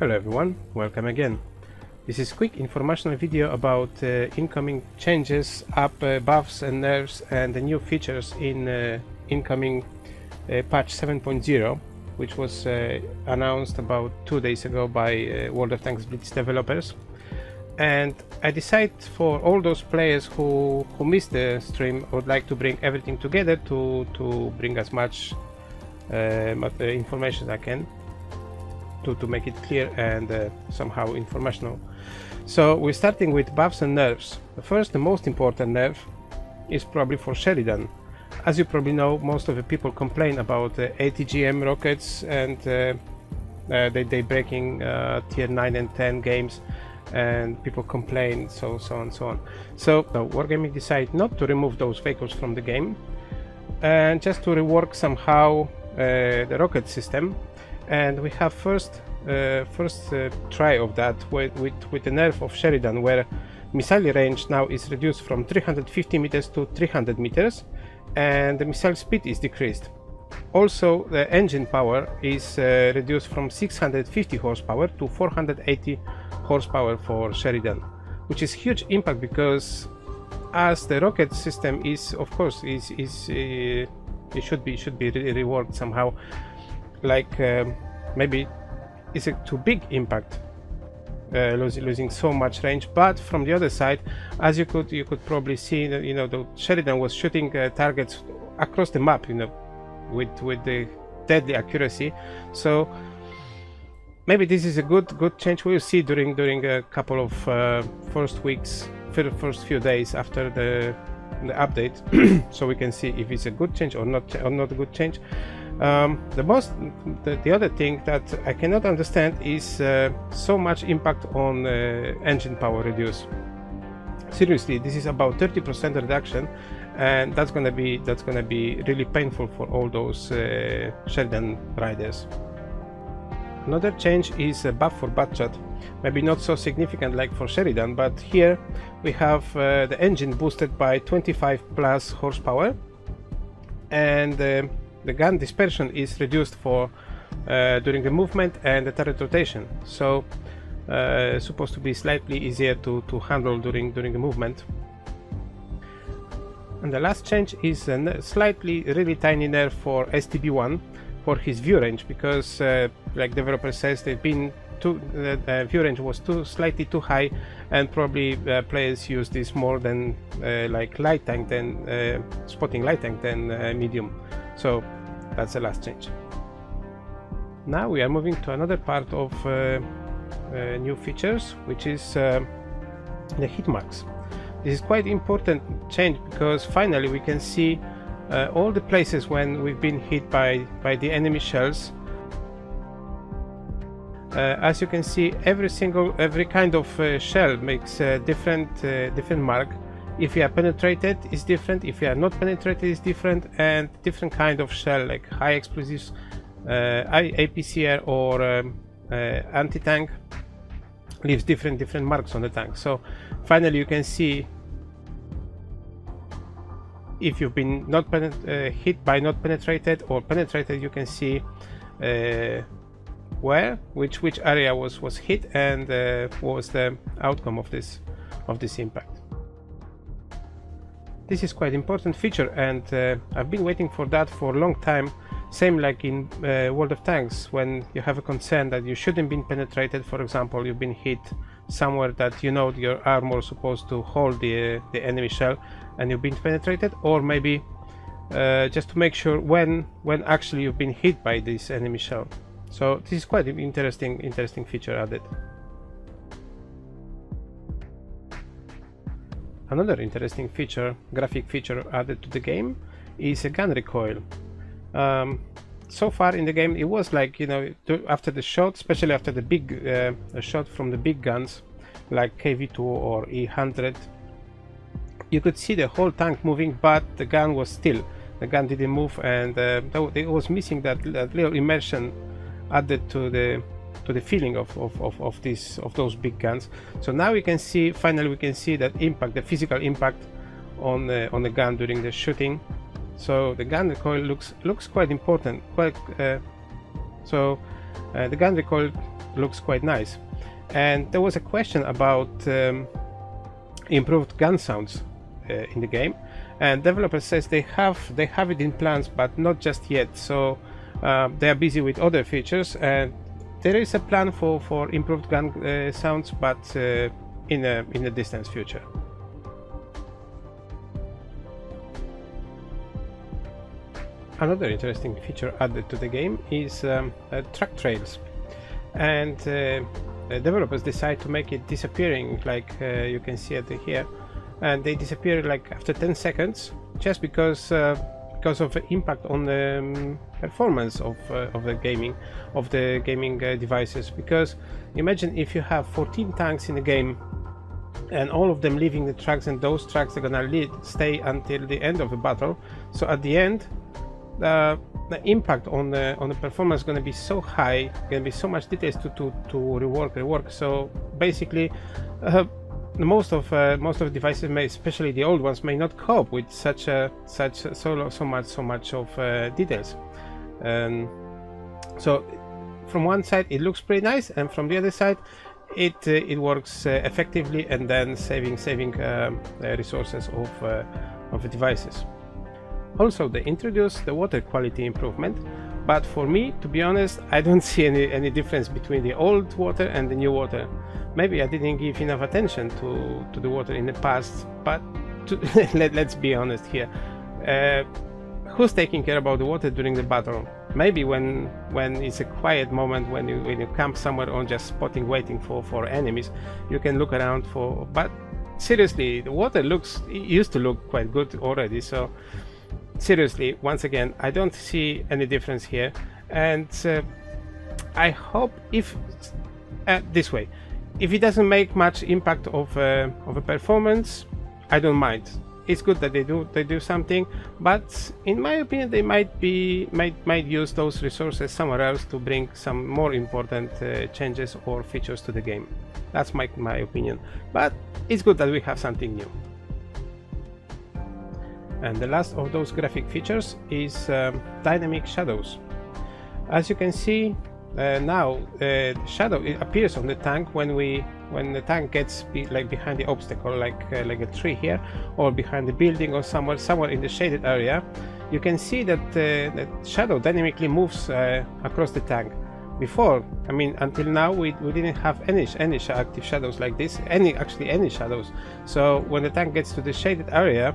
Hello everyone, welcome again. This is quick informational video about incoming changes, buffs and nerfs and the new features in incoming patch 7.0, which was announced about 2 days ago by WoT BLITZ developers. And I decided for all those players who missed the stream, I would like to bring everything together to bring as much information as I can. To make it clear and somehow informational. So we're starting with buffs and nerfs. The most important nerf is probably for Sheridan. As you probably know, most of the people complain about ATGM rockets and they breaking tier 9 and 10 games, and people complain, so on. So Wargaming decided not to remove those vehicles from the game and just to rework somehow the rocket system. And we have first try of that with the nerf of Sheridan, where missile range now is reduced from 350 meters to 300 meters, and the missile speed is decreased. Also, the engine power is reduced from 650 horsepower to 480 horsepower for Sheridan, which is huge impact because as the rocket system is, of course, it should be reworked somehow. Like maybe it's a too big impact, losing so much range. But from the other side, as you could probably see, the Sheridan was shooting targets across the map, with the deadly accuracy. So maybe this is a good change. We'll see during a couple of first few days after the update, so we can see if it's a good change or not a good change. The other thing that I cannot understand is so much impact on engine power reduce. Seriously, this is about 30% reduction, and that's gonna be really painful for all those Sheridan riders. Another change is a buff for Batchat. Maybe not so significant like for Sheridan, but here we have the engine boosted by 25 plus horsepower, and the gun dispersion is reduced for during the movement and the turret rotation. So supposed to be slightly easier to handle during the movement. And the last change is a slightly really tiny nerf for STB1 for his view range, because like developer says, they've been the view range was slightly too high, and probably players use this more than like light tank than spotting light tank than medium. So that's the last change. Now we are moving to another part of new features, which is the hit marks. This is quite important change because finally we can see all the places when we've been hit by the enemy shells. As you can see, every kind of shell makes a different mark. If you are penetrated, it's different. If you are not penetrated, it's different. And different kind of shell, like high explosives, APCR or anti-tank, leaves different marks on the tank. So finally, you can see if you've been hit by not penetrated or penetrated. You can see which area was hit and what was the outcome of this impact. This is quite important feature, and I've been waiting for that for a long time. Same like in World of Tanks, when you have a concern that you shouldn't been penetrated. For example, you've been hit somewhere that your armor is supposed to hold the enemy shell, and you've been penetrated, or maybe just to make sure when actually you've been hit by this enemy shell. So this is quite an interesting feature added. Another interesting graphic feature added to the game is a gun recoil. So far in the game, it was like, after the shot, especially after the big shot from the big guns like KV2 or E100, you could see the whole tank moving, but the gun was still. The gun didn't move, and it was missing that little immersion added to the feeling of those big guns. So now we can see, finally we can see that impact, the physical impact on the gun during the shooting. So the gun recoil looks quite important. The gun recoil looks quite nice. And there was a question about improved gun sounds in the game, and developer says they have it in plans, but not just yet. So they are busy with other features, and there is a plan for improved gun sounds, but in the distant future. Another interesting feature added to the game is track trails, and developers decide to make it disappearing, like you can see it here, and they disappear like after 10 seconds, just because of the impact on the performance of the gaming devices. Because imagine if you have 14 tanks in the game, and all of them leaving the tracks, and those tracks are gonna stay until the end of the battle. So at the end, the impact on the performance is going to be so high, going to be so much details to rework. So basically, most of the devices, especially the old ones, may not cope with so much of details. So from one side it looks pretty nice, and from the other side it works effectively, and then saving resources of the devices. Also, they introduced the water quality improvement, but for me, to be honest, I don't see any difference between the old water and the new water. Maybe I didn't give enough attention to the water in the past, but let's be honest here. Who's taking care about the water during the battle? Maybe when it's a quiet moment, when you camp somewhere or just spotting, waiting for enemies, you can look around for. But seriously, the water used to look quite good already. So seriously, once again, I don't see any difference here, and I hope if this way, if it doesn't make much impact of a performance, I don't mind. It's good that they do something, but in my opinion, they might use those resources somewhere else to bring some more important changes or features to the game. That's my opinion, but it's good that we have something new. And the last of those graphic features is dynamic shadows. As you can see now, shadow appears on the tank when the tank gets behind the obstacle, like a tree here, or behind the building, or somewhere in the shaded area. You can see that the shadow dynamically moves across the tank. Before, I mean, until now, we didn't have any active shadows like this, any shadows. So when the tank gets to the shaded area,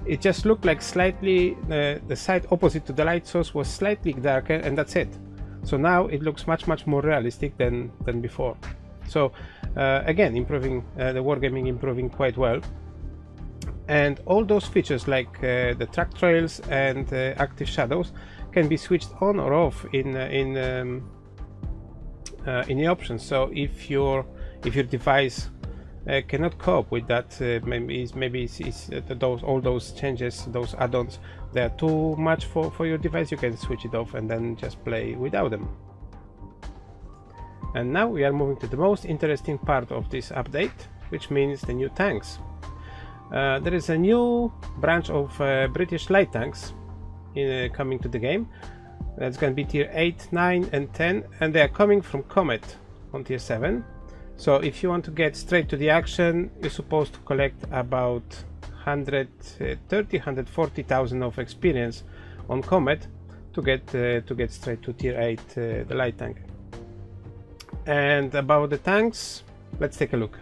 it just looked like slightly the side opposite to the light source was slightly darker, and that's it. So now it looks much more realistic than before. So again, improving the wargaming, improving quite well. And all those features like the track trails and active shadows can be switched on or off in the options. So if your device cannot cope with that, maybe all those changes, those add-ons, they are too much for your device, you can switch it off and then just play without them. And now we are moving to the most interesting part of this update, which means the new tanks. There is a new branch of British light tanks coming to the game. That's going to be tier 8, 9 and 10, and they are coming from Comet on tier 7. So if you want to get straight to the action, you're supposed to collect about 140,000 of experience on Comet to get straight to tier 8, the light tank. And about the tanks, let's take a look.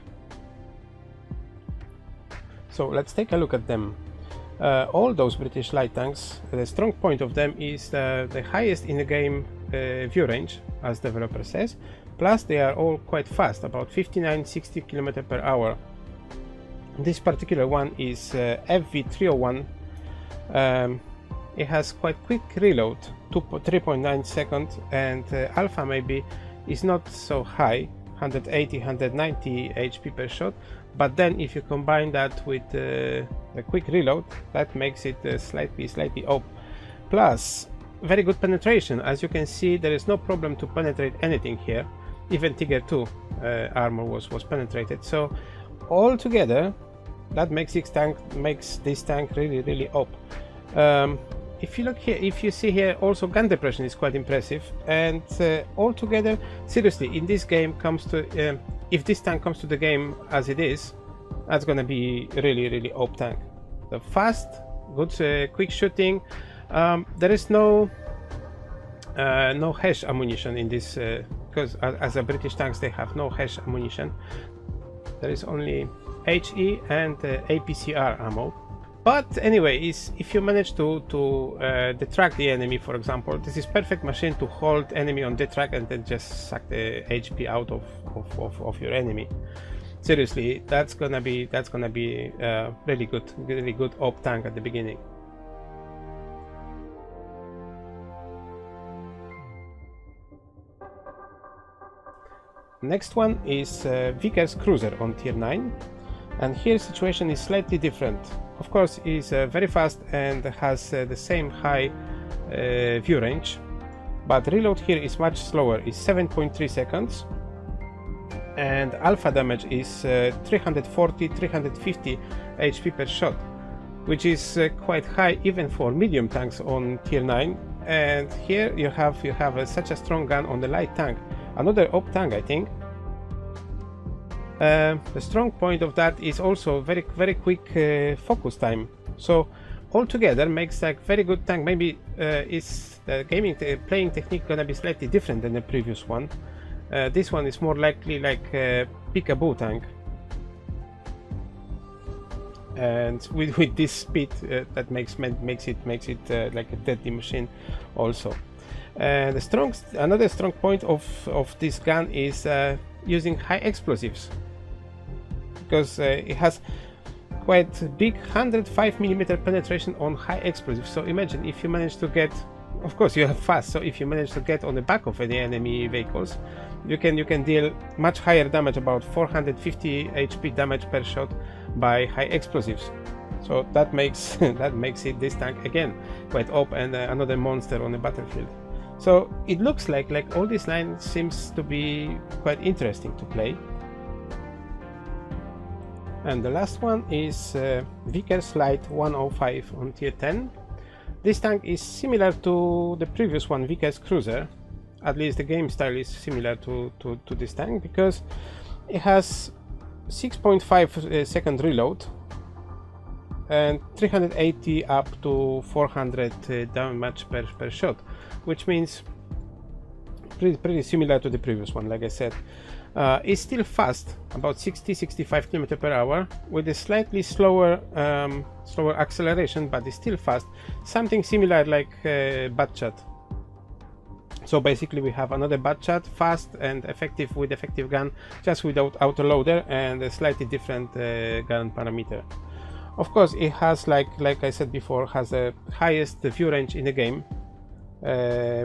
So let's take a look at them. All those British light tanks, the strong point of them is the highest in the game view range, as developer says. Plus they are all quite fast, about 59-60 km/h. This particular one is FV301. It has quite quick reload, 3.9 seconds, and alpha maybe is not so high, 180-190 HP per shot. But then if you combine that with the quick reload, that makes it slightly up. Plus very good penetration. As you can see, there is no problem to penetrate anything here. Even Tiger 2 armor was penetrated. So all together, that makes this tank really up. if you look here, if you see here, also gun depression is quite impressive. And altogether, seriously, in this game comes to if this tank comes to the game as it is, that's gonna be really OP tank. The fast, good, quick shooting. There is no HESH ammunition in this, because as a British tanks they have no HESH ammunition. There is only HE and APCR ammo. But anyway, if you manage to detract the enemy, for example, this is perfect machine to hold enemy on detract and then just suck the HP out of your enemy. Seriously, that's gonna be really good op tank at the beginning. Next one is Vickers Cruiser on tier 9, and here situation is slightly different. Of course, is very fast and has the same high view range, but reload here is much slower. It's 7.3 seconds, and alpha damage is 340-350 HP per shot, which is quite high even for medium tanks on tier 9. And here you have such a strong gun on the light tank. Another op tank, I think. The strong point of that is also very quick focus time. So altogether makes like very good tank. Maybe is the playing technique gonna be slightly different than the previous one. This one is more likely like a peekaboo tank, and with this speed that makes it like a deadly machine also. Another strong point of this gun is using high explosives, because it has quite big 105mm penetration on high explosives. So imagine if you manage to get, of course you have fast, so if you manage to get on the back of any enemy vehicles, you can deal much higher damage, about 450 HP damage per shot by high explosives. So that makes this tank again quite OP and another monster on the battlefield. So it looks like all this line seems to be quite interesting to play. And the last one is Vickers Light 105 on tier 10. This tank is similar to the previous one, Vickers Cruiser. At least the game style is similar to this tank, because it has 6.5 second reload and 380 up to 400 damage per shot, which means pretty similar to the previous one. Like I said, it's still fast, about 60-65 km per hour, with a slightly slower acceleration, but it's still fast. Something similar like Batchat. So basically we have another Batchat, fast and effective with effective gun, just without autoloader and a slightly different gun parameter. Of course, it has, like I said before, has the highest view range in the game,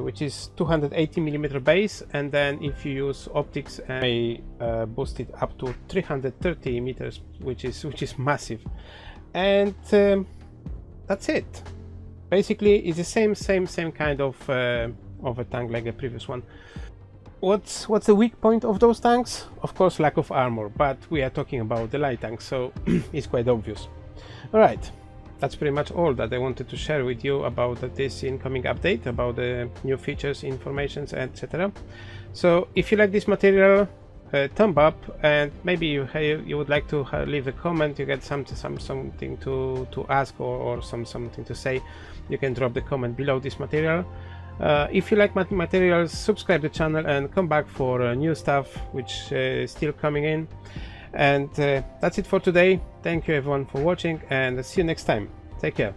which is 280mm base, and then if you use optics, may boost it up to 330 meters, which is massive. And that's it. Basically, it's the same kind of a tank like the previous one. What's the weak point of those tanks? Of course, lack of armor, but we are talking about the light tanks, so it's quite obvious. Alright, that's pretty much all that I wanted to share with you about this incoming update, about the new features, informations, etc. So if you like this material, thumb up, and maybe you would like to leave a comment, you get something to ask or something to say, you can drop the comment below this material. If you like my materials, subscribe to the channel and come back for new stuff which is still coming in. And that's it for today. Thank you everyone for watching, and see you next time. Take care.